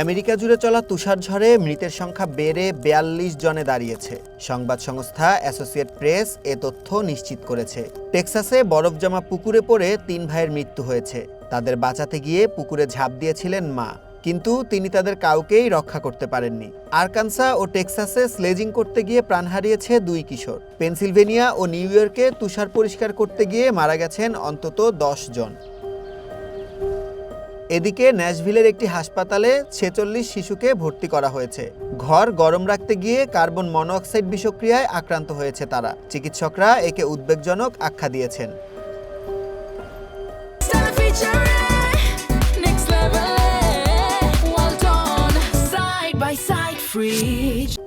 America জুড়ে চলা তুষারঝড়ে মৃতের সংখ্যা বেড়ে ৪২ জনে দাঁড়িয়েছে। সংবাদ সংস্থা অ্যাসোসিয়েট প্রেস এ তথ্য নিশ্চিত করেছে। টেক্সাসে বরফ জমা পুকুরে পড়ে ৩ ভাইয়ের মৃত্যু হয়েছে। তাদের বাঁচাতে গিয়ে পুকুরে ঝাঁপ দিয়েছিলেন মা, কিন্তু তিনি তাদের কাউকেই রক্ষা করতে পারেননি। আরকানসা ও টেক্সাসে স্লেজিং করতে গিয়ে প্রাণ হারিয়েছে ২ কিশোর। পেনসিলভেনিয়া ও নিউ ইয়র্কে তুষার পরিষ্কার করতে গিয়ে মারা গেছেন অন্তত ১০ জন। এদিকে ন্যাশভিলের একটি হাসপাতালে ৪৬ শিশুকে ভর্তি করা হয়েছে। ঘর গরম রাখতে গিয়ে কার্বন মনোঅক্সাইড বিষক্রিয়ায় আক্রান্ত হয়েছে তারা। চিকিৎসকরা একে উদ্বেগজনক আখ্যা দিয়েছেন।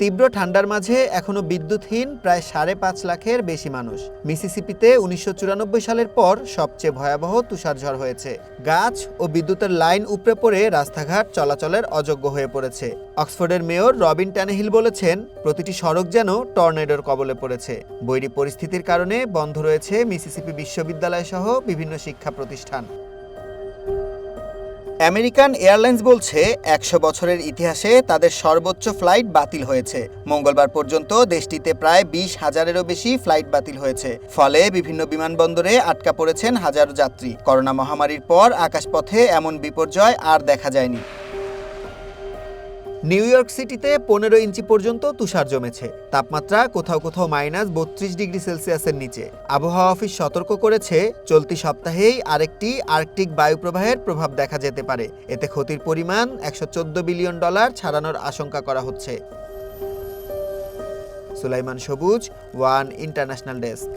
তীব্র ঠান্ডার মাঝে এখনো বিদ্যুৎহীন প্রায় ৫.৫ লাখের বেশি মানুষ। মিসিসিপিতে ১৯৯৪ সালের পর সবচেয়ে ভয়াবহ তুষারঝড় হয়েছে। গাছ ও বিদ্যুতের লাইন উপড়ে পড়ে রাস্তাঘাট চলাচলের অযোগ্য হয়ে পড়েছে। অক্সফোর্ডের মেয়র রবিন ট্যানেহিল বলেছেন, প্রতিটি সড়ক যেন টর্নেডোর কবলে পড়েছে। বৈরী পরিস্থিতির কারণে বন্ধ রয়েছে মিসিসিপি বিশ্ববিদ্যালয় সহ বিভিন্ন শিক্ষা প্রতিষ্ঠান। আমেরিকান এয়ারলাইন্স বলছে ১০০ বছরের ইতিহাসে তাদের সর্বোচ্চ ফ্লাইট বাতিল হয়েছে। মঙ্গলবার পর্যন্ত দেশটিতে প্রায় ২০,০০০-এরও বেশি ফ্লাইট বাতিল হয়েছে। ফলে বিভিন্ন বিমানবন্দরে আটকা পড়েছেন হাজারো যাত্রী। করোনা মহামারীর পর আকাশপথে এমন বিপর্যয় আর দেখা যায়নি। নিউ ইয়র্ক সিটিতে ১৫ ইঞ্চি পর্যন্ত তুষার জমেছে। তাপমাত্রা কোথাও কোথাও -৩২ ডিগ্রি সেলসিয়াসের নিচে। আবহাওয়া অফিস সতর্ক করেছে, চলতি সপ্তাহেই আরেকটি আর্কটিক বায়ুপ্রবাহের প্রভাব দেখা যেতে পারে। এতে ক্ষতির পরিমাণ $১১৪ বিলিয়ন ছাড়ানোর আশঙ্কা করা হচ্ছে। সুলাইমান সবুজ, ওয়ান ইন্টারন্যাশনাল ডেস্ক।